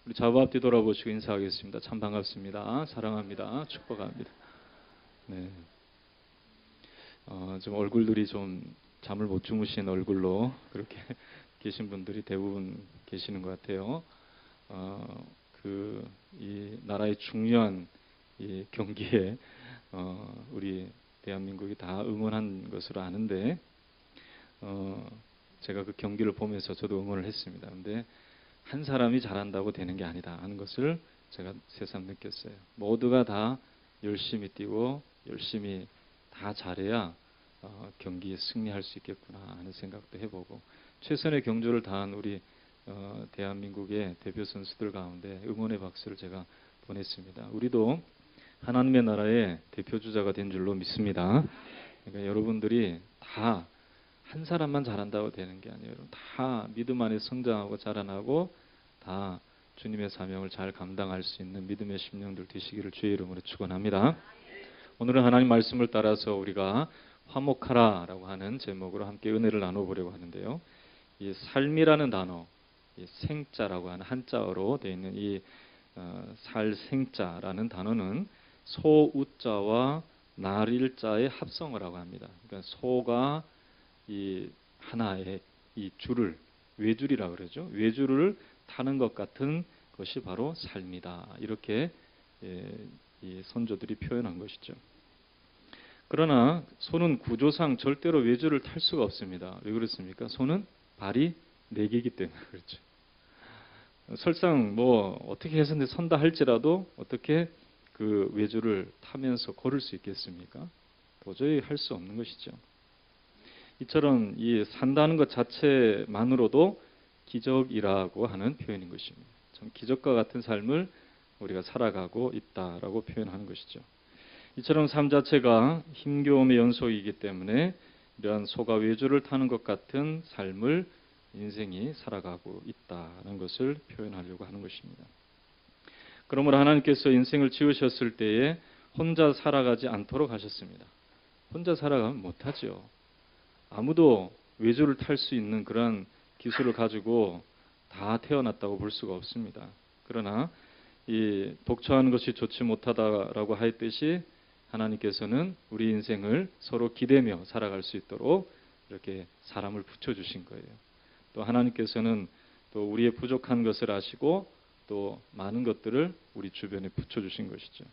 우리 좌우 앞 뒤돌아보시고 인사하겠습니다. 참 반갑습니다. 사랑합니다. 축복합니다. 네. 좀 얼굴들이 좀 잠을 못 주무신 얼굴로 그렇게 계신 분들이 대부분 계시는 것 같아요. 이 나라의 중요한 이 경기에 우리 대한민국이 다 응원한 것으로 아는데 제가 그 경기를 보면서 저도 응원을 했습니다. 근데 한 사람이 잘한다고 되는 게 아니다 하는 것을 제가 새삼 느꼈어요. 모두가 다 열심히 뛰고 열심히 다 잘해야 경기에 승리할 수 있겠구나 하는 생각도 해보고 최선의 경주를 다한 우리 대한민국의 대표 선수들 가운데 응원의 박수를 제가 보냈습니다. 우리도 하나님의 나라의 대표 주자가 된 줄로 믿습니다. 그러니까 여러분들이 다 한 사람만 잘한다고 되는 게 아니에요. 다 믿음 안에 성장하고 자라나고 다 주님의 사명을 잘 감당할 수 있는 믿음의 심령들 되시기를 주의 이름으로 축원합니다. 오늘은 하나님 말씀을 따라서 우리가 화목하라라고 하는 제목으로 함께 은혜를 나눠보려고 하는데요. 이 삶이라는 단어, 이 생자라고 하는 한자어로 되어 있는 이 살생자라는 단어는 소우자와 날일자의 합성어라고 합니다. 그러니까 소가 이 하나의 이 줄을 외줄이라고 그러죠. 외줄을 타는 것 같은 것이 바로 삶이다. 이렇게 이 선조들이 표현한 것이죠. 그러나 소는 구조상 절대로 외줄을 탈 수가 없습니다. 왜 그렇습니까? 소는 발이 4개이기 때문에 그렇죠. 설상 뭐 어떻게 해서 선다 할지라도 어떻게 그 외줄을 타면서 걸을 수 있겠습니까? 도저히 할 수 없는 것이죠. 이처럼 이 산다는 것 자체만으로도 기적이라고 하는 표현인 것입니다. 참 기적과 같은 삶을 우리가 살아가고 있다라고 표현하는 것이죠. 이처럼 삶 자체가 힘겨움의 연속이기 때문에 이러한 소가 외줄을 타는 것 같은 삶을 인생이 살아가고 있다는 것을 표현하려고 하는 것입니다. 그러므로 하나님께서 인생을 지으셨을 때에 혼자 살아가지 않도록 하셨습니다. 혼자 살아가면 못하죠. 아무도 외줄을 탈 수 있는 그런 기술을 가지고 다 태어났다고 볼 수가 없습니다. 그러나 이 독처하는 것이 좋지 못하다라고 하였듯이 하나님께서는 우리 인생을 서로 기대며 살아갈 수 있도록 이렇게 사람을 붙여주신 거예요. 또 하나님께서는 또 우리의 부족한 것을 아시고 또 많은 것들을 우리 주변에 붙여주신 것이죠.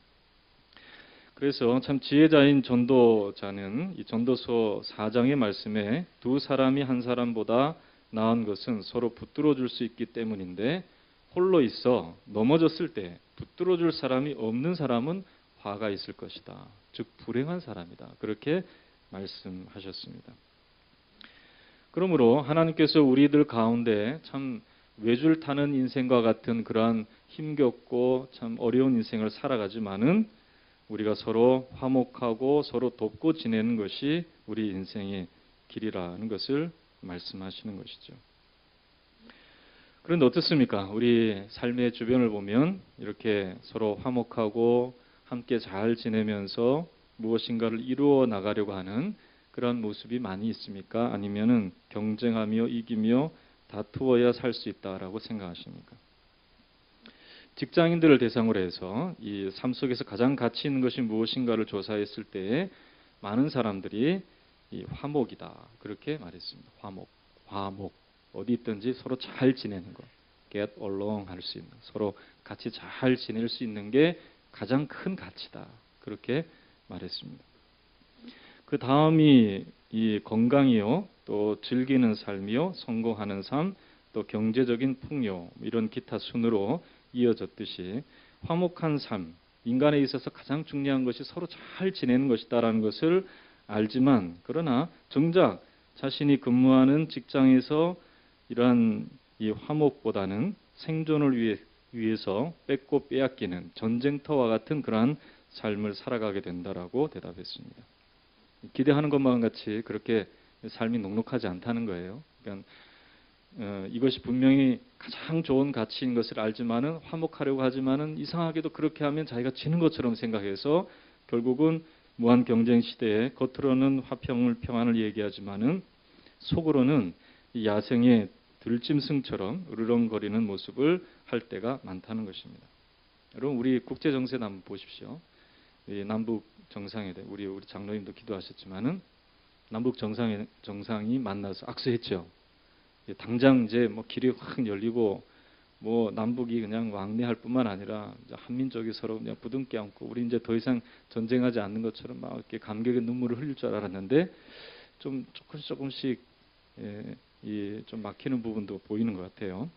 그래서 참 지혜자인 전도자는 이 전도서 4장의 말씀에 두 사람이 한 사람보다 나은 것은 서로 붙들어 줄 수 있기 때문인데 홀로 있어 넘어졌을 때 붙들어 줄 사람이 없는 사람은 화가 있을 것이다. 즉 불행한 사람이다. 그렇게 말씀하셨습니다. 그러므로 하나님께서 우리들 가운데 참 외줄 타는 인생과 같은 그러한 힘겹고 참 어려운 인생을 살아가지만은 우리가 서로 화목하고 서로 돕고 지내는 것이 우리 인생의 길이라는 것을 말씀하시는 것이죠. 그런데 어떻습니까? 우리 삶의 주변을 보면 이렇게 서로 화목하고 함께 잘 지내면서 무엇인가를 이루어 나가려고 하는 그런 모습이 많이 있습니까? 아니면은 경쟁하며 이기며 다투어야 살 수 있다라고 생각하십니까? 직장인들을 대상으로 해서 이 삶 속에서 가장 가치 있는 것이 무엇인가를 조사했을 때 많은 사람들이 이 화목이다 그렇게 말했습니다. 화목 어디 있든지 서로 잘 지내는 것, get along 할 수 있는 서로 같이 잘 지낼 수 있는 게 가장 큰 가치다 그렇게 말했습니다. 그 다음이 이 건강이요, 또 즐기는 삶이요, 성공하는 삶, 또 경제적인 풍요 이런 기타 순으로 이어졌듯이 화목한 삶, 인간에 있어서 가장 중요한 것이 서로 잘 지내는 것이다라는 것을 알지만 그러나 정작 자신이 근무하는 직장에서 이러한 이 화목보다는 생존을 위해서 뺏고 빼앗기는 전쟁터와 같은 그러한 삶을 살아가게 된다라고 대답했습니다. 기대하는 것만 같이 그렇게 삶이 녹록하지 않다는 거예요. 그러니까 이것이 분명히 가장 좋은 가치인 것을 알지만은 화목하려고 하지만은 이상하게도 그렇게 하면 자기가 지는 것처럼 생각해서 결국은 무한 경쟁 시대에 겉으로는 화평을 평안을 얘기하지만은 속으로는 이 야생의 들짐승처럼 으르렁거리는 모습을 할 때가 많다는 것입니다. 여러분 우리 국제 정세도 한번 보십시오. 이 남북 정상회담 우리 장로님도 기도하셨지만은 남북 정상이 만나서 악수했죠. 당장 이제 뭐 길이 확 열리고 뭐 남북이 그냥 왕래할 뿐만 아니라 한민족이 서로 그냥 부둥켜 안고 우리 이제 더 이상 전쟁하지 않는 것처럼 막 이렇게 감격의 눈물을 흘릴 줄 알았는데 좀 조금씩 좀 막히는 부분도 보이는 것 같아요.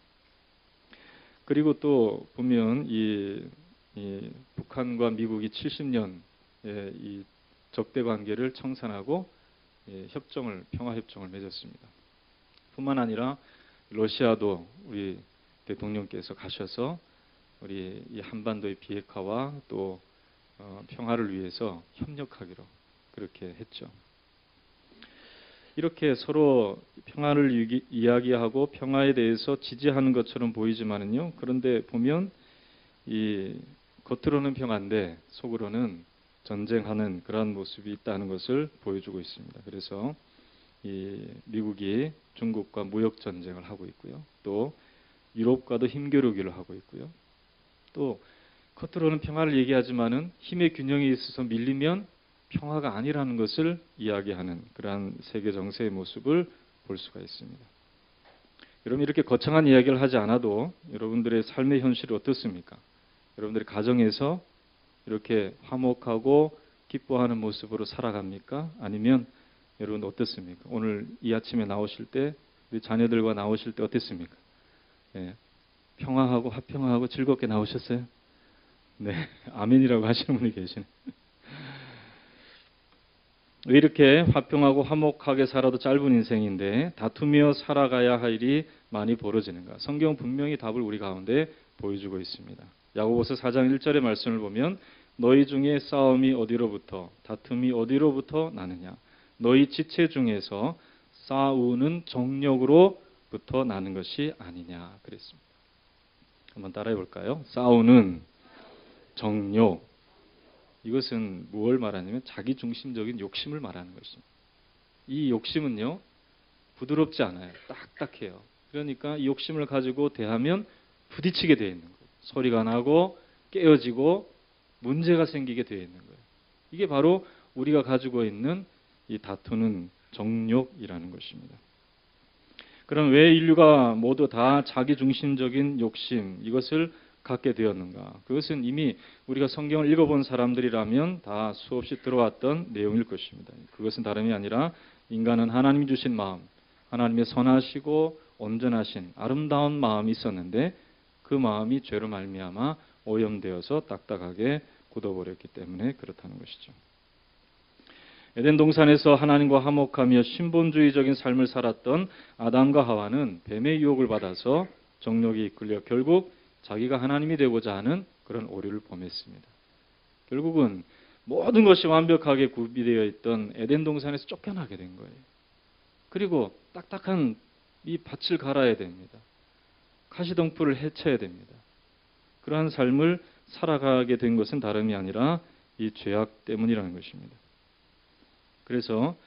그리고 또 보면 이 북한과 미국이 70년 이 적대 관계를 청산하고 평화 협정을 맺었습니다. 뿐만 아니라 러시아도 우리 대통령께서 가셔서 우리 이 한반도의 비핵화와 또 평화를 위해서 협력하기로 그렇게 했죠. 이렇게 서로 평화를 이야기하고 평화에 대해서 지지하는 것처럼 보이지만은요. 그런데 보면 이 겉으로는 평화인데 속으로는 전쟁하는 그러한 모습이 있다는 것을 보여주고 있습니다. 그래서 이 미국이 중국과 무역 전쟁을 하고 있고요. 또 유럽과도 힘겨루기를 하고 있고요. 또 겉으로는 평화를 얘기하지만은 힘의 균형이 있어서 밀리면 평화가 아니라는 것을 이야기하는 그러한 세계 정세의 모습을 볼 수가 있습니다. 여러분 이렇게 거창한 이야기를 하지 않아도 여러분들의 삶의 현실이 어떻습니까? 여러분들의 가정에서 이렇게 화목하고 기뻐하는 모습으로 살아갑니까? 아니면 여러분 어떻습니까? 오늘 이 아침에 나오실 때 우리 자녀들과 나오실 때 어땠습니까? 평화하고 화평하고 즐겁게 나오셨어요? 네, 아멘이라고 하시는 분이 계시네. 왜 이렇게 화평하고 화목하게 살아도 짧은 인생인데 다투며 살아가야 할 일이 많이 벌어지는가? 성경은 분명히 답을 우리 가운데 보여주고 있습니다. 야고보서 4장 1절의 말씀을 보면 너희 중에 싸움이 어디로부터 다툼이 어디로부터 나느냐? 너희 지체 중에서 싸우는 정욕으로부터 나는 것이 아니냐 그랬습니다. 한번 따라해 볼까요? 싸우는 정욕. 이것은 무엇을 말하냐면 자기중심적인 욕심을 말하는 것입니다. 이 욕심은요 부드럽지 않아요. 딱딱해요. 그러니까 이 욕심을 가지고 대하면 부딪히게 되어 있는 거예요. 소리가 나고 깨어지고 문제가 생기게 되어 있는 거예요. 이게 바로 우리가 가지고 있는 이 다투는 정욕이라는 것입니다. 그럼 왜 인류가 모두 다 자기중심적인 욕심 이것을 갖게 되었는가? 그것은 이미 우리가 성경을 읽어본 사람들이라면 다 수없이 들어왔던 내용일 것입니다. 그것은 다름이 아니라 인간은 하나님이 주신 마음, 하나님의 선하시고 온전하신 아름다운 마음이 있었는데 그 마음이 죄로 말미암아 오염되어서 딱딱하게 굳어버렸기 때문에 그렇다는 것이죠. 에덴 동산에서 하나님과 화목하며 신본주의적인 삶을 살았던 아담과 하와는 뱀의 유혹을 받아서 정욕이 이끌려 결국 자기가 하나님이 되고자 하는 그런 오류를 범했습니다. 결국은 모든 것이 완벽하게 구비되어 있던 에덴 동산에서 쫓겨나게 된 거예요. 그리고 딱딱한 이 밭을 갈아야 됩니다. 가시덩풀을 해쳐야 됩니다. 그러한 삶을 살아가게 된 것은 다름이 아니라 이 죄악 때문이라는 것입니다. 그래서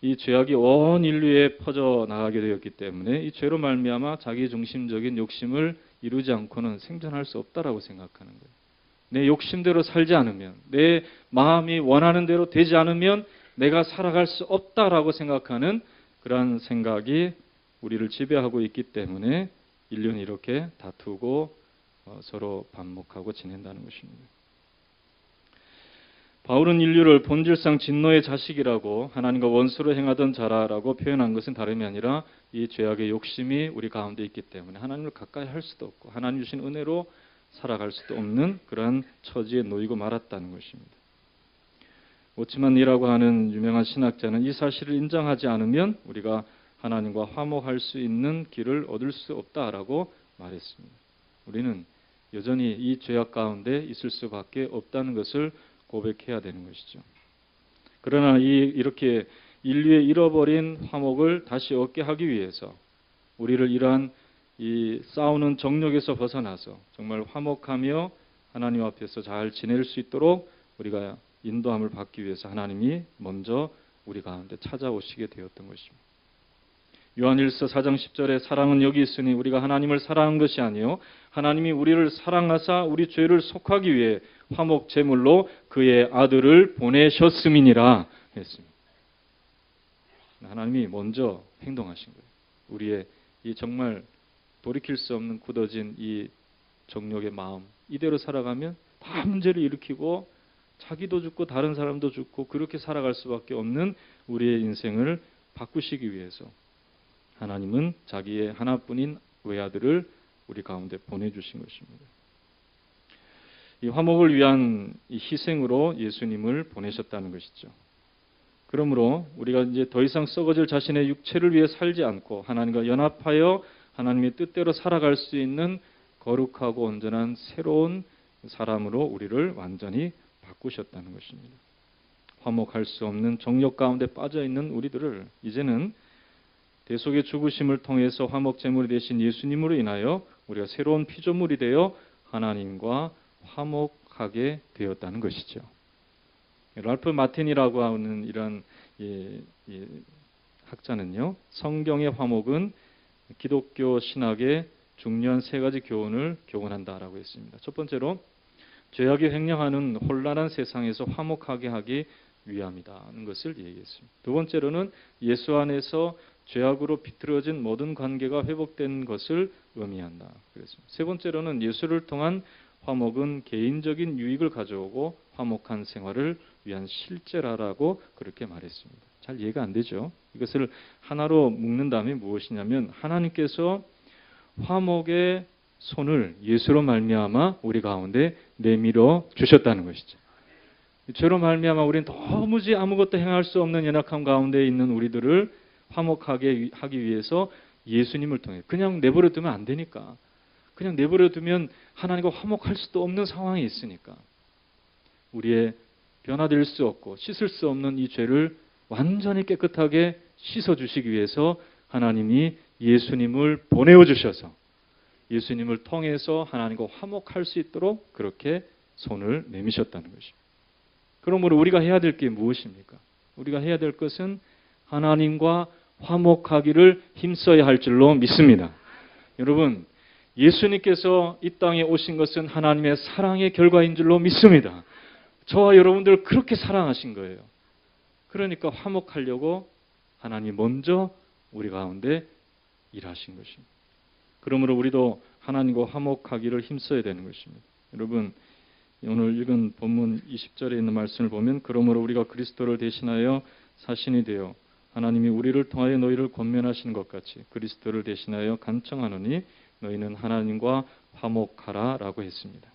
이 죄악이 온 인류에 퍼져나가게 되었기 때문에 이 죄로 말미암아 자기중심적인 욕심을 이루지 않고는 생존할 수 없다라고 생각하는 거예요. 내 욕심대로 살지 않으면, 내 마음이 원하는 대로 되지 않으면 내가 살아갈 수 없다라고 생각하는 그러한 생각이 우리를 지배하고 있기 때문에 인류는 이렇게 다투고 서로 반목하고 지낸다는 것입니다. 바울은 인류를 본질상 진노의 자식이라고 하나님과 원수로 행하던 자라라고 표현한 것은 다름이 아니라 이 죄악의 욕심이 우리 가운데 있기 때문에 하나님을 가까이 할 수도 없고 하나님 주신 은혜로 살아갈 수도 없는 그러한 처지에 놓이고 말았다는 것입니다. 오치만이라고 하는 유명한 신학자는 이 사실을 인정하지 않으면 우리가 하나님과 화목할 수 있는 길을 얻을 수 없다라고 말했습니다. 우리는 여전히 이 죄악 가운데 있을 수밖에 없다는 것을 고백해야 되는 것이죠. 그러나 이렇게 인류의 잃어버린 화목을 다시 얻게 하기 위해서 우리를 이러한 이 싸우는 정욕에서 벗어나서 정말 화목하며 하나님 앞에서 잘 지낼 수 있도록 우리가 인도함을 받기 위해서 하나님이 먼저 우리 가운데 찾아오시게 되었던 것입니다. 요한일서 4장 10절에 사랑은 여기 있으니 우리가 하나님을 사랑한 것이 아니요 하나님이 우리를 사랑하사 우리 죄를 속하기 위해 화목 제물로 그의 아들을 보내셨음이니라 했습니다. 하나님이 먼저 행동하신 거예요. 우리의 이 정말 돌이킬 수 없는 굳어진 이 정욕의 마음, 이대로 살아가면 다 문제를 일으키고 자기도 죽고 다른 사람도 죽고 그렇게 살아갈 수밖에 없는 우리의 인생을 바꾸시기 위해서 하나님은 자기의 하나뿐인 외아들을 우리 가운데 보내주신 것입니다. 이 화목을 위한 이 희생으로 예수님을 보내셨다는 것이죠. 그러므로 우리가 이제 더 이상 썩어질 자신의 육체를 위해 살지 않고 하나님과 연합하여 하나님의 뜻대로 살아갈 수 있는 거룩하고 온전한 새로운 사람으로 우리를 완전히 바꾸셨다는 것입니다. 화목할 수 없는 정욕 가운데 빠져 있는 우리들을 이제는 대속의 죽으심을 통해서 화목 제물이 되신 예수님으로 인하여 우리가 새로운 피조물이 되어 하나님과 화목하게 되었다는 것이죠. 랄프 마틴이라고 하는 이런 학자는요, 성경의 화목은 기독교 신학의 중요한 세 가지 교훈을 교훈한다라고 했습니다. 첫 번째로 죄악이 횡령하는 혼란한 세상에서 화목하게 하기 위함이라는 것을 얘기했습니다. 두 번째로는 예수 안에서 죄악으로 비틀어진 모든 관계가 회복된 것을 의미한다. 그랬습니다. 세 번째로는 예수를 통한 화목은 개인적인 유익을 가져오고 화목한 생활을 위한 실제라라고 그렇게 말했습니다. 잘 이해가 안 되죠? 이것을 하나로 묶는다면 무엇이냐면 하나님께서 화목의 손을 예수로 말미암아 우리 가운데 내밀어 주셨다는 것이죠. 죄로 말미암아 우리는 도무지 아무것도 행할 수 없는 연약함 가운데 있는 우리들을 화목하게 하기 위해서 예수님을 통해 그냥 내버려 두면 안 되니까 그냥 내버려 두면 하나님과 화목할 수도 없는 상황이 있으니까 우리의 변화될 수 없고 씻을 수 없는 이 죄를 완전히 깨끗하게 씻어주시기 위해서 하나님이 예수님을 보내어 주셔서 예수님을 통해서 하나님과 화목할 수 있도록 그렇게 손을 내미셨다는 것입니다. 그러므로 우리가 해야 될 게 무엇입니까? 우리가 해야 될 것은 하나님과 화목하기를 힘써야 할 줄로 믿습니다. 여러분, 예수님께서 이 땅에 오신 것은 하나님의 사랑의 결과인 줄로 믿습니다. 저와 여러분들을 그렇게 사랑하신 거예요. 그러니까 화목하려고 하나님이 먼저 우리 가운데 일하신 것입니다. 그러므로 우리도 하나님과 화목하기를 힘써야 되는 것입니다. 여러분, 오늘 읽은 본문 20절에 있는 말씀을 보면 그러므로 우리가 그리스도를 대신하여 사신이 되어 하나님이 우리를 통하여 너희를 권면하시는 것 같이 그리스도를 대신하여 간청하노니 너희는 하나님과 화목하라 라고 했습니다.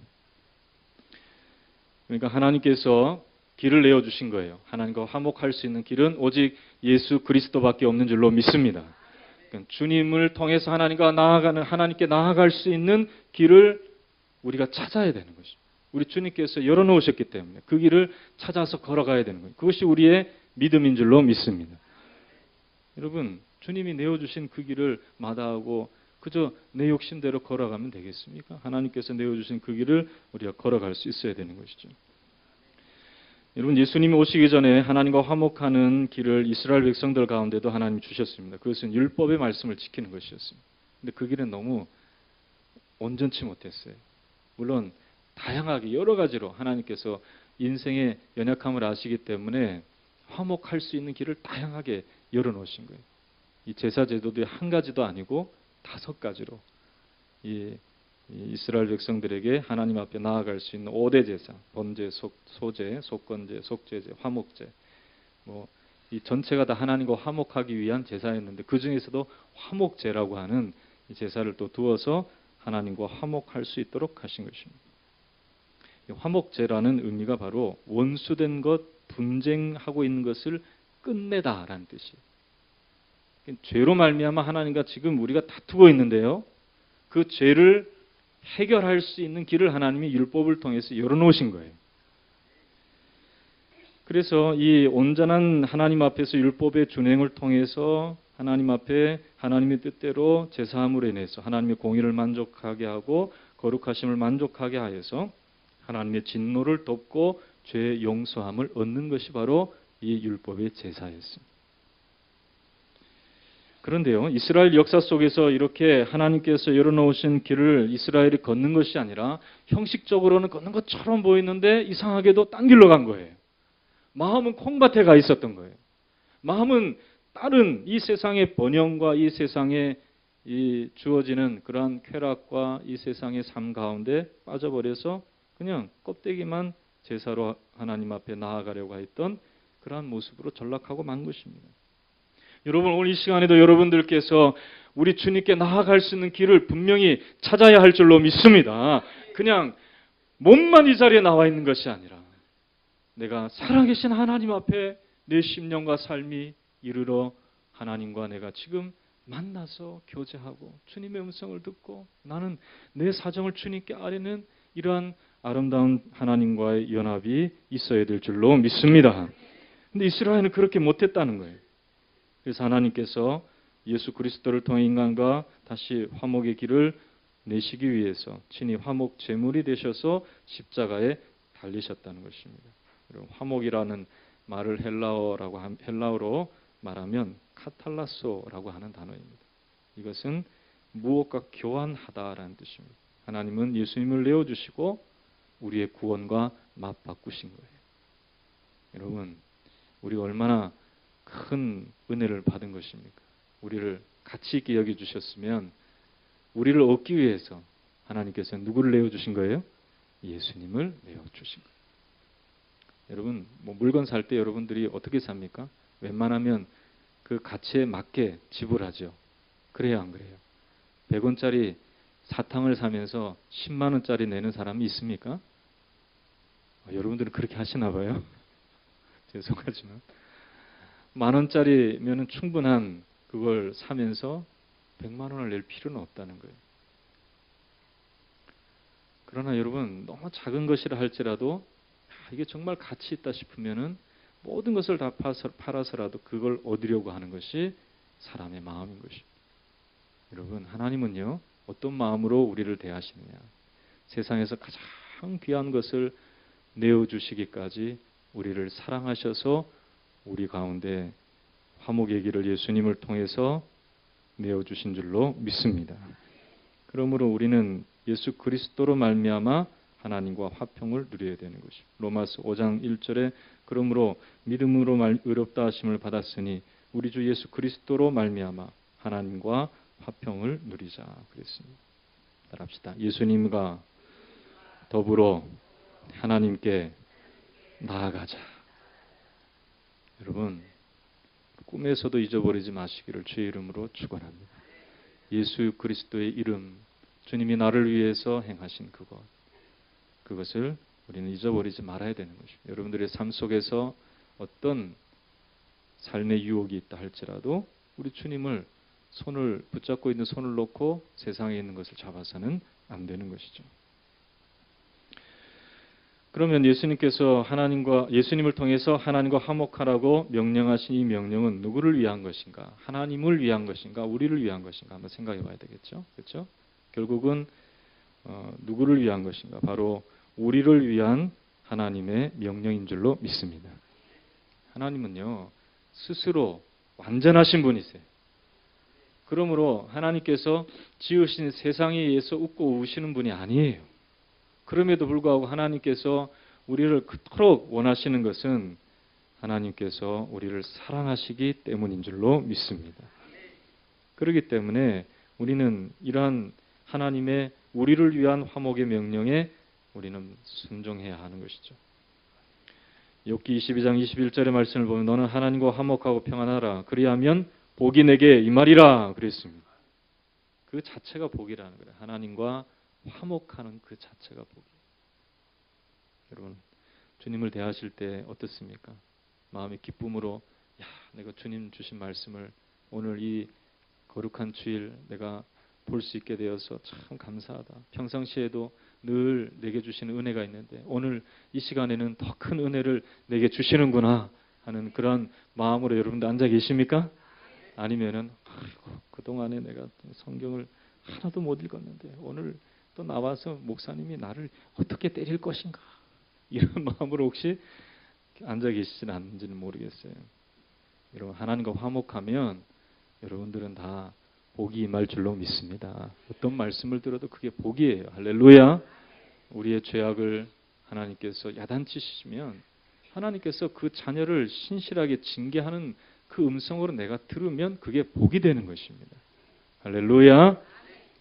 그러니까 하나님께서 길을 내어주신 거예요. 하나님과 화목할 수 있는 길은 오직 예수 그리스도밖에 없는 줄로 믿습니다. 그러니까 주님을 통해서 하나님께 나아갈 수 있는 길을 우리가 찾아야 되는 것입니다. 우리 주님께서 열어놓으셨기 때문에 그 길을 찾아서 걸어가야 되는 거예요. 그것이 우리의 믿음인 줄로 믿습니다. 여러분, 주님이 내어주신 그 길을 마다하고 그저 내 욕심대로 걸어가면 되겠습니까? 하나님께서 내어주신 그 길을 우리가 걸어갈 수 있어야 되는 것이죠. 여러분, 예수님이 오시기 전에 하나님과 화목하는 길을 이스라엘 백성들 가운데도 하나님이 주셨습니다. 그것은 율법의 말씀을 지키는 것이었습니다. 근데 그 길은 너무 온전치 못했어요. 물론 다양하게 여러 가지로 하나님께서 인생의 연약함을 아시기 때문에 화목할 수 있는 길을 다양하게 열어놓으신 거예요. 이 제사 제도도 한 가지도 아니고 5가지로 이 이스라엘 백성들에게 하나님 앞에 나아갈 수 있는 5대 제사, 번제, 소제, 속건제, 속죄제, 화목제, 이 전체가 다 하나님과 화목하기 위한 제사였는데 그 중에서도 화목제라고 하는 이 제사를 또 두어서 하나님과 화목할 수 있도록 하신 것입니다. 화목제라는 의미가 바로 원수된 것, 분쟁하고 있는 것을 끝내다라는 뜻이에요. 죄로 말미암아 하나님과 지금 우리가 다투고 있는데요. 그 죄를 해결할 수 있는 길을 하나님이 율법을 통해서 열어놓으신 거예요. 그래서 이 온전한 하나님 앞에서 율법의 준행을 통해서 하나님 앞에 하나님의 뜻대로 제사함으로 인해서 하나님의 공의를 만족하게 하고 거룩하심을 만족하게 하여서 하나님의 진노를 덮고 죄의 용서함을 얻는 것이 바로 이 율법의 제사였습니다. 그런데요, 이스라엘 역사 속에서 이렇게 하나님께서 열어놓으신 길을 이스라엘이 걷는 것이 아니라 형식적으로는 걷는 것처럼 보이는데 이상하게도 딴 길로 간 거예요. 마음은 콩밭에 가 있었던 거예요. 마음은 다른 이 세상의 번영과 이 세상에 이 주어지는 그러한 쾌락과 이 세상의 삶 가운데 빠져버려서 그냥 껍데기만 제사로 하나님 앞에 나아가려고 했던 그러한 모습으로 전락하고 만 것입니다. 여러분, 오늘 이 시간에도 여러분들께서 우리 주님께 나아갈 수 있는 길을 분명히 찾아야 할 줄로 믿습니다. 그냥 몸만 이 자리에 나와 있는 것이 아니라 내가 살아계신 하나님 앞에 내 심령과 삶이 이르러 하나님과 내가 지금 만나서 교제하고 주님의 음성을 듣고 나는 내 사정을 주님께 아뢰는 이러한 아름다운 하나님과의 연합이 있어야 될 줄로 믿습니다. 근데 이스라엘은 그렇게 못했다는 거예요. 그래서 하나님께서 예수 그리스도를 통해 인간과 다시 화목의 길을 내시기 위해서 친히 화목 제물이 되셔서 십자가에 달리셨다는 것입니다. 화목이라는 말을 헬라어로 말하면 카탈라소라고 하는 단어입니다. 이것은 무엇과 교환하다라는 뜻입니다. 하나님은 예수님을 내어주시고 우리의 구원과 맞바꾸신 거예요. 여러분, 우리가 얼마나 큰 은혜를 받은 것입니까? 우리를 가치 있게 여겨주셨으면 우리를 얻기 위해서 하나님께서 누구를 내어주신 거예요? 예수님을 내어주신 거예요. 여러분, 물건 살 때 여러분들이 어떻게 삽니까? 웬만하면 그 가치에 맞게 지불하죠. 그래요, 안 그래요? 100원짜리 사탕을 사면서 10만 원짜리 내는 사람이 있습니까? 여러분들은 그렇게 하시나 봐요. 죄송하지만. 만 원짜리면 충분한 그걸 사면서 100만 원을 낼 필요는 없다는 거예요. 그러나 여러분, 너무 작은 것이라 할지라도 이게 정말 가치 있다 싶으면은 모든 것을 다 팔아서라도 그걸 얻으려고 하는 것이 사람의 마음인 것입니다. 여러분, 하나님은요, 어떤 마음으로 우리를 대하시느냐. 세상에서 가장 귀한 것을 내어주시기까지 우리를 사랑하셔서 우리 가운데 화목의 길을 예수님을 통해서 내어주신 줄로 믿습니다. 그러므로 우리는 예수 그리스도로 말미암아 하나님과 화평을 누려야 되는 것입니다. 로마서 5장 1절에 그러므로 믿음으로 의롭다 하심을 받았으니 우리 주 예수 그리스도로 말미암아 하나님과 화평을 누리자 그랬습니다. 따라합시다. 예수님과 더불어 하나님께 나아가자. 여러분, 꿈에서도 잊어버리지 마시기를 주의 이름으로 축원합니다. 예수 그리스도의 이름, 주님이 나를 위해서 행하신 그것을 우리는 잊어버리지 말아야 되는 것입니다. 여러분들의 삶 속에서 어떤 삶의 유혹이 있다 할지라도 우리 주님을 손을 붙잡고 있는 손을 놓고 세상에 있는 것을 잡아서는 안 되는 것이죠. 그러면 예수님을 통해서 하나님과 화목하라고 명령하신 이 명령은 누구를 위한 것인가? 하나님을 위한 것인가? 우리를 위한 것인가? 한번 생각해 봐야 되겠죠. 그렇죠? 결국은 누구를 위한 것인가? 바로 우리를 위한 하나님의 명령인 줄로 믿습니다. 하나님은요, 스스로 완전하신 분이세요. 그러므로 하나님께서 지으신 세상에 의해서 웃고 우시는 분이 아니에요. 그럼에도 불구하고 하나님께서 우리를 그토록 원하시는 것은 하나님께서 우리를 사랑하시기 때문인 줄로 믿습니다. 그렇기 때문에 우리는 이러한 하나님의 우리를 위한 화목의 명령에 우리는 순종해야 하는 것이죠. 욥기 22장 21절의 말씀을 보면 너는 하나님과 화목하고 평안하라. 그리하면 복이 내게 임하리라 그랬습니다. 그 자체가 복이라는 거예요. 하나님과 화목하는 그 자체가 복이에요. 여러분, 주님을 대하실 때 어떻습니까? 마음의 기쁨으로 내가 주님 주신 말씀을 오늘 이 거룩한 주일 내가 볼 수 있게 되어서 참 감사하다. 평상시에도 늘 내게 주시는 은혜가 있는데 오늘 이 시간에는 더 큰 은혜를 내게 주시는구나 하는 그런 마음으로 여러분들 앉아 계십니까? 아니면은 그동안에 내가 성경을 하나도 못 읽었는데 오늘 또 나와서 목사님이 나를 어떻게 때릴 것인가 이런 마음으로 혹시 앉아 계시지는 않는지는 모르겠어요. 여러분, 하나님과 화목하면 여러분들은 다 복이 임할 줄로 믿습니다. 어떤 말씀을 들어도 그게 복이에요. 할렐루야. 우리의 죄악을 하나님께서 야단치시면 하나님께서 그 자녀를 신실하게 징계하는 그 음성으로 내가 들으면 그게 복이 되는 것입니다. 할렐루야.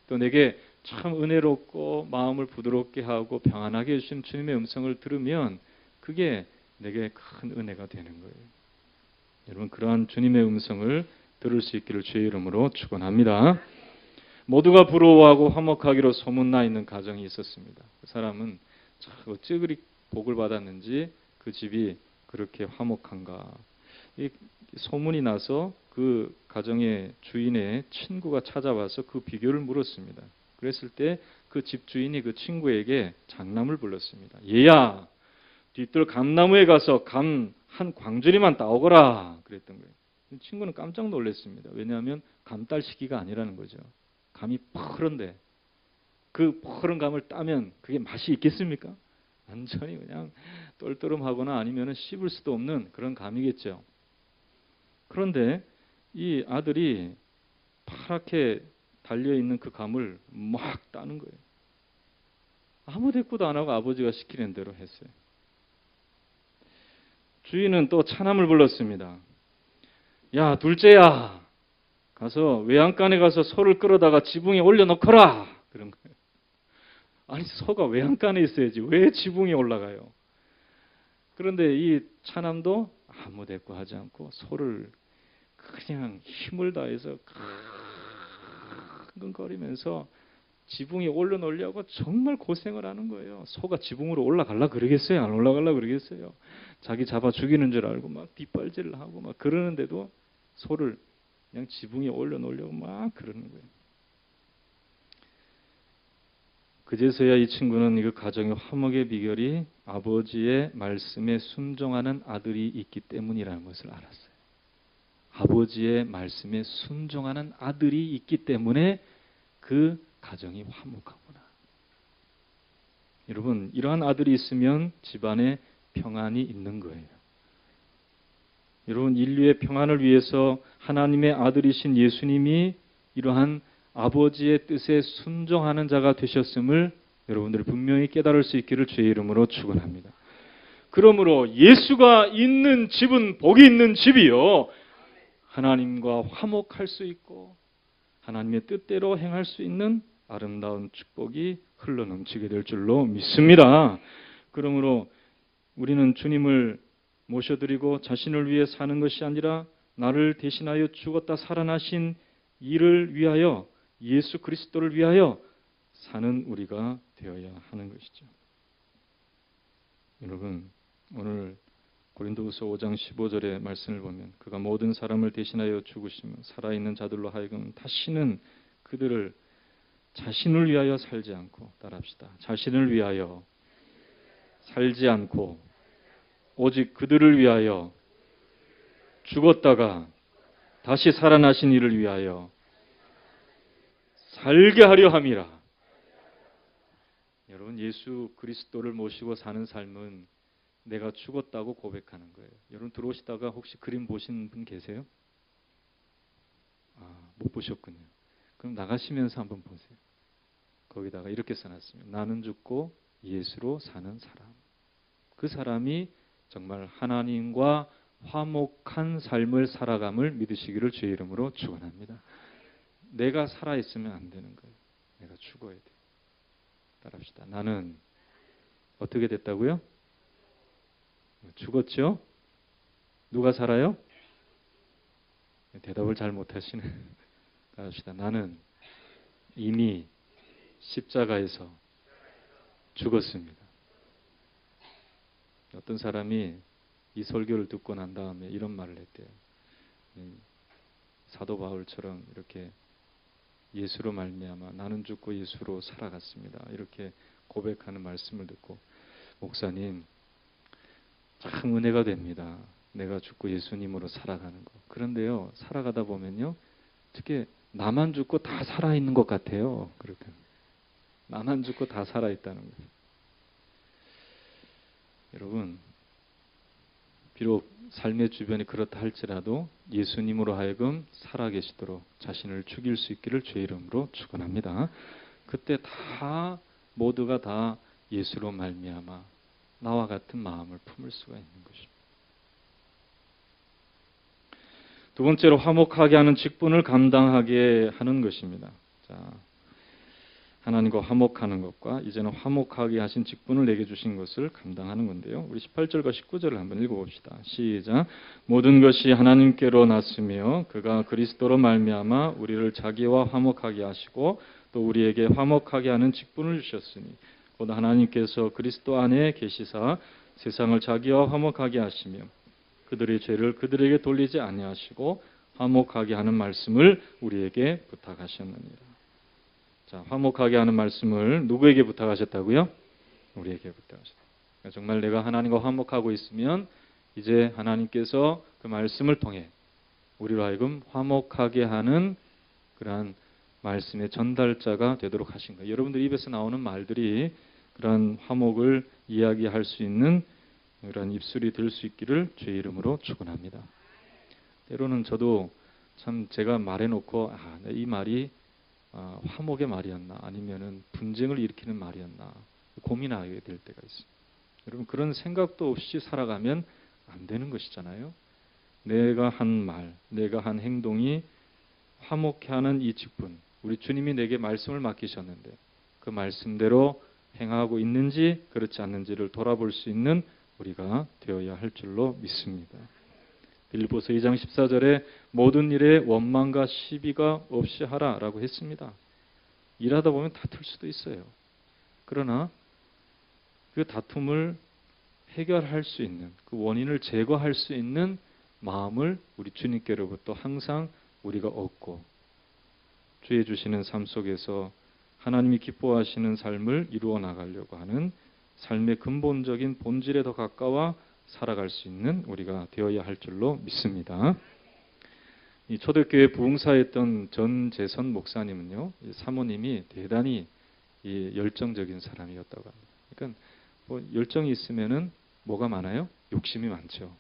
또 내게 참 은혜롭고 마음을 부드럽게 하고 평안하게 해주신 주님의 음성을 들으면 그게 내게 큰 은혜가 되는 거예요. 여러분 그러한 주님의 음성을 들을 수 있기를 주의 이름으로 축원합니다. 모두가 부러워하고 화목하기로 소문나 있는 가정이 있었습니다. 그 사람은 어찌 그리 복을 받았는지 그 집이 그렇게 화목한가. 이 소문이 나서 그 가정의 주인의 친구가 찾아와서 그 비결을 물었습니다. 그랬을 때 그 집주인이 그 친구에게 장남을 불렀습니다. 얘야, 뒤뜰 감나무에 가서 감 한 광주리만 따오거라. 그랬던 거예요. 친구는 깜짝 놀랐습니다. 왜냐하면 감딸 시기가 아니라는 거죠. 감이 푸른데 그 푸른 감을 따면 그게 맛이 있겠습니까? 완전히 그냥 똘똘하거나 아니면 씹을 수도 없는 그런 감이겠죠. 그런데 이 아들이 파랗게 달려있는 그 감을 막 따는 거예요. 아무 대꾸도 안 하고 아버지가 시키는 대로 했어요. 주인은 또 차남을 불렀습니다. 야, 둘째야, 가서 외양간에 가서 소를 끌어다가 지붕에 올려놓거라. 그런 거예요. 아니, 소가 외양간에 있어야지 왜 지붕에 올라가요? 그런데 이 차남도 아무 대꾸하지 않고 소를 그냥 힘을 다해서 끙끙거리면서 지붕에 올려놓으려고 정말 고생을 하는 거예요. 소가 지붕으로 올라가려 그러겠어요? 안 올라가려 그러겠어요? 자기 잡아 죽이는 줄 알고 막 뒷발질을 하고 막 그러는데도 소를 그냥 지붕에 올려놓으려고 막 그러는 거예요. 그제서야 이 친구는 이 가정의 화목의 비결이 아버지의 말씀에 순종하는 아들이 있기 때문이라는 것을 알았어요. 아버지의 말씀에 순종하는 아들이 있기 때문에 그 가정이 화목하구나. 여러분, 이러한 아들이 있으면 집안에 평안이 있는 거예요. 여러분, 인류의 평안을 위해서 하나님의 아들이신 예수님이 이러한 아버지의 뜻에 순종하는 자가 되셨음을 여러분들이 분명히 깨달을 수 있기를 주의 이름으로 축원합니다. 그러므로 예수가 있는 집은 복이 있는 집이요. 하나님과 화목할 수 있고 하나님의 뜻대로 행할 수 있는 아름다운 축복이 흘러넘치게 될 줄로 믿습니다. 그러므로 우리는 주님을 모셔드리고 자신을 위해 사는 것이 아니라 나를 대신하여 죽었다 살아나신 이를 위하여 예수 그리스도를 위하여 사는 우리가 되어야 하는 것이죠. 여러분, 오늘 고린도후서 5장 15절의 말씀을 보면 그가 모든 사람을 대신하여 죽으시며 살아있는 자들로 하여금 다시는 그들을 자신을 위하여 살지 않고, 따라합시다. 자신을 위하여 살지 않고 오직 그들을 위하여 죽었다가 다시 살아나신 이를 위하여 살게 하려 함이라. 여러분, 예수 그리스도를 모시고 사는 삶은 내가 죽었다고 고백하는 거예요. 여러분 들어오시다가 혹시 그림 보신 분 계세요? 못 보셨군요. 그럼 나가시면서 한번 보세요. 거기다가 이렇게 써놨습니다. 나는 죽고 예수로 사는 사람. 그 사람이 정말 하나님과 화목한 삶을 살아감을 믿으시기를 주의 이름으로 축원합니다. 내가 살아있으면 안 되는 거예요. 내가 죽어야 돼요. 따라합시다. 나는 어떻게 됐다고요? 죽었죠? 누가 살아요? 대답을 잘 못하시네. 따라합시다. 나는 이미 십자가에서 죽었습니다. 어떤 사람이 이 설교를 듣고 난 다음에 이런 말을 했대요. 사도 바울처럼 이렇게 예수로 말미암아 나는 죽고 예수로 살아갔습니다. 이렇게 고백하는 말씀을 듣고 목사님 참 은혜가 됩니다. 내가 죽고 예수님으로 살아가는 거. 그런데요, 살아가다 보면요, 어떻게 나만 죽고 다 살아있는 것 같아요. 그렇게 나만 죽고 다 살아있다는 거예요. 여러분, 비록 삶의 주변이 그렇다 할지라도 예수님으로 하여금 살아계시도록 자신을 죽일 수 있기를 주의 이름으로 축원합니다. 그때 다 모두가 다 예수로 말미암아 나와 같은 마음을 품을 수가 있는 것입니다. 두 번째로 화목하게 하는 직분을 감당하게 하는 것입니다. 자, 하나님과 화목하는 것과 이제는 화목하게 하신 직분을 내게 주신 것을 감당하는 건데요. 우리 18절과 19절을 한번 읽어봅시다. 시작. 모든 것이 하나님께로 났으며 그가 그리스도로 말미암아 우리를 자기와 화목하게 하시고 또 우리에게 화목하게 하는 직분을 주셨으니 곧 하나님께서 그리스도 안에 계시사 세상을 자기와 화목하게 하시며 그들의 죄를 그들에게 돌리지 아니하시고 화목하게 하는 말씀을 우리에게 부탁하셨느니라. 자, 화목하게 하는 말씀을 누구에게 부탁하셨다고요? 우리에게 부탁하셨다. 그러니까 정말 내가 하나님과 화목하고 있으면 이제 하나님께서 그 말씀을 통해 우리로 하여금 화목하게 하는 그러한 말씀의 전달자가 되도록 하신 거예요. 여러분들 입에서 나오는 말들이 그러한 화목을 이야기할 수 있는 그런 입술이 될 수 있기를 주의 이름으로 축원합니다. 때로는 저도 참 제가 말해놓고 이 말이 화목의 말이었나 아니면은 분쟁을 일으키는 말이었나 고민하게 될 때가 있어요. 여러분 그런 생각도 없이 살아가면 안 되는 것이잖아요. 내가 한 말, 내가 한 행동이 화목케 하는 이 직분, 우리 주님이 내게 말씀을 맡기셨는데 그 말씀대로 행하고 있는지 그렇지 않는지를 돌아볼 수 있는 우리가 되어야 할 줄로 믿습니다. 빌립보서 2장 14절에 모든 일에 원망과 시비가 없이 하라라고 했습니다. 일하다 보면 다툴 수도 있어요. 그러나 그 다툼을 해결할 수 있는 그 원인을 제거할 수 있는 마음을 우리 주님께로부터 항상 우리가 얻고 주의 주시는 삶 속에서 하나님이 기뻐하시는 삶을 이루어 나가려고 하는 삶의 근본적인 본질에 더 가까워 살아갈 수 있는 우리가 되어야 할 줄로 믿습니다. 이 초대교회 부흥사였던 전재선 목사님은요, 사모님이 대단히 열정적인 사람이었다고 합니다. 그러니까 뭐 열정이 있으면은 뭐가 많아요? 욕심이 많죠.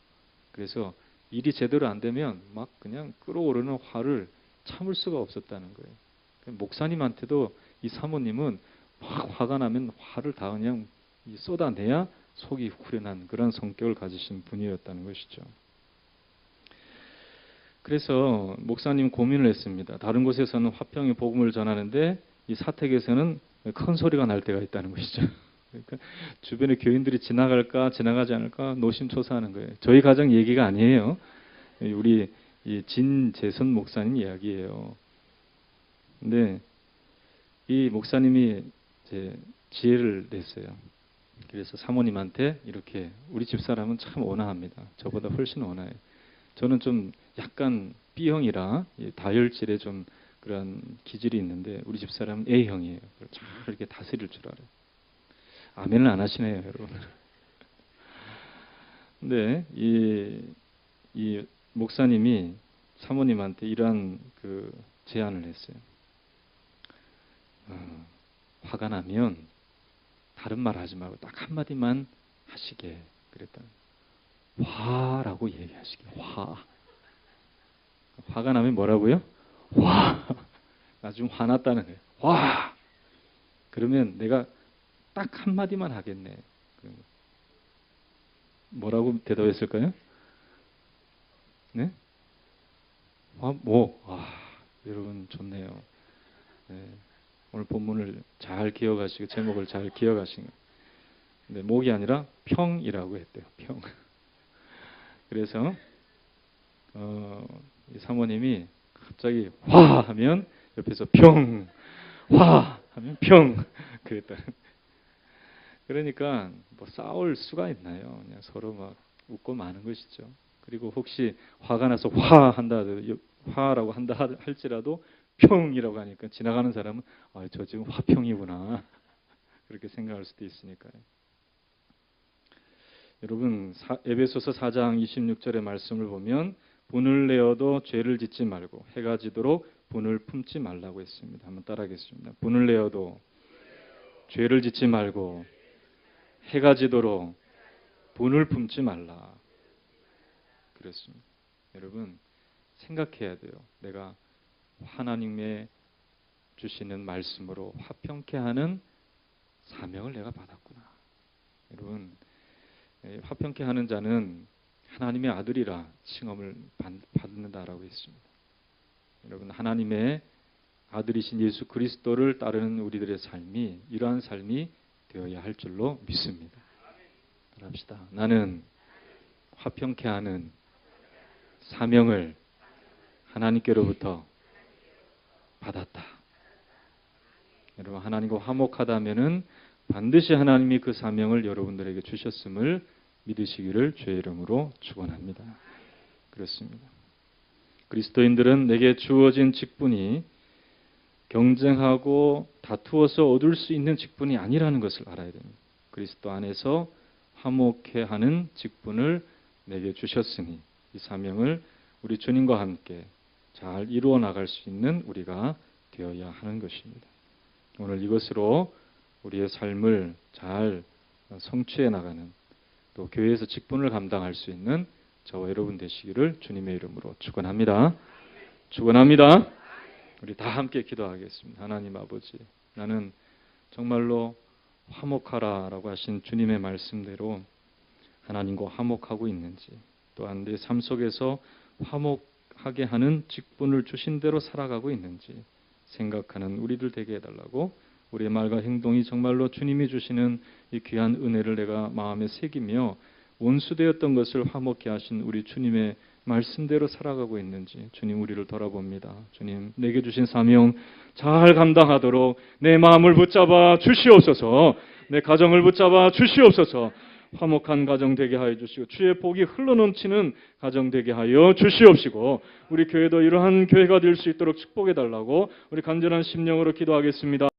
그래서 일이 제대로 안 되면 막 그냥 끓어오르는 화를 참을 수가 없었다는 거예요. 목사님한테도 이 사모님은 막 화가 나면 화를 다 그냥 쏟아내야 속이 후련한 그런 성격을 가지신 분이었다는 것이죠. 그래서 목사님 고민을 했습니다. 다른 곳에서는 화평의 복음을 전하는데 이 사택에서는 큰 소리가 날 때가 있다는 것이죠. 그러니까 주변에 교인들이 지나갈까 지나가지 않을까 노심초사하는 거예요. 저희 가정 얘기가 아니에요. 우리 이 진재선 목사님 이야기예요. 근데 이 목사님이 이제 지혜를 냈어요. 그래서 사모님한테 이렇게 우리 집사람은 참 온화합니다. 저보다 훨씬 온화해요. 저는 좀 약간 B형이라 다혈질에 좀 그런 기질이 있는데 우리 집사람은 A형이에요. 잘 이렇게 다스릴 줄 알아요. 아멘을 안 하시네요, 여러분. 근데 이 목사님이 사모님한테 이러한 그 제안을 했어요. 화가 나면 다른 말 하지 말고 딱 한마디만 하시게 그랬다. 화라고 얘기하시게. 화가 나면 뭐라고요? 화. 나중에 화났다는 거예요. 화. 그러면 내가 딱 한마디만 하겠네. 뭐라고 대답했을까요? 네? 여러분 좋네요. 네. 오늘 본문을 잘 기억하시고 제목을 잘 기억하시고 근데 목이 아니라 평이라고 했대요. 평. 그래서 이 사모님이 갑자기 화 하면 옆에서 평, 화 하면 평 그랬다. 그러니까 뭐 싸울 수가 있나요? 그냥 서로 막 웃고 마는 것이죠. 그리고 혹시 화가 나서 화라고 한다 할지라도 평이라고 하니까 지나가는 사람은 저 지금 화평이구나 그렇게 생각할 수도 있으니까요. 여러분 에베소서 4장 26절의 말씀을 보면 분을 내어도 죄를 짓지 말고 해가 지도록 분을 품지 말라고 했습니다. 한번 따라하겠습니다. 분을 내어도 죄를 짓지 말고 해가 지도록 분을 품지 말라. 그렇습니다. 여러분 생각해야 돼요. 내가 하나님의 주시는 말씀으로 화평케 하는 사명을 내가 받았구나. 여러분 화평케 하는 자는 하나님의 아들이라 칭함을 받는다라고 했습니다. 여러분 하나님의 아들이신 예수 그리스도를 따르는 우리들의 삶이 이러한 삶이 되어야 할 줄로 믿습니다. 합시다. 나는 화평케 하는 사명을 하나님께로부터 받았다. 여러분 하나님과 화목하다면은 반드시 하나님이 그 사명을 여러분들에게 주셨음을 믿으시기를 주의 이름으로 축원합니다. 그렇습니다. 그리스도인들은 내게 주어진 직분이 경쟁하고 다투어서 얻을 수 있는 직분이 아니라는 것을 알아야 됩니다. 그리스도 안에서 화목해 하는 직분을 내게 주셨으니 이 사명을 우리 주님과 함께 잘 이루어 나갈 수 있는 우리가 되어야 하는 것입니다. 오늘 이것으로 우리의 삶을 잘 성취해 나가는 또 교회에서 직분을 감당할 수 있는 저와 여러분 되시기를 주님의 이름으로 축원합니다. 축원합니다. 우리 다 함께 기도하겠습니다. 하나님 아버지, 나는 정말로 화목하라라고 하신 주님의 말씀대로 하나님과 화목하고 있는지, 또한 내 삶 속에서 화목하게 하는 직분을 주신 대로 살아가고 있는지 생각하는 우리들 되게 해달라고, 우리의 말과 행동이 정말로 주님이 주시는 이 귀한 은혜를 내가 마음에 새기며 원수되었던 것을 화목케 하신 우리 주님의 말씀대로 살아가고 있는지 주님 우리를 돌아봅니다. 주님 내게 주신 사명 잘 감당하도록 내 마음을 붙잡아 주시옵소서. 내 가정을 붙잡아 주시옵소서. 화목한 가정 되게 하여 주시고 주의 복이 흘러넘치는 가정 되게 하여 주시옵시고 우리 교회도 이러한 교회가 될 수 있도록 축복해 달라고 우리 간절한 심령으로 기도하겠습니다.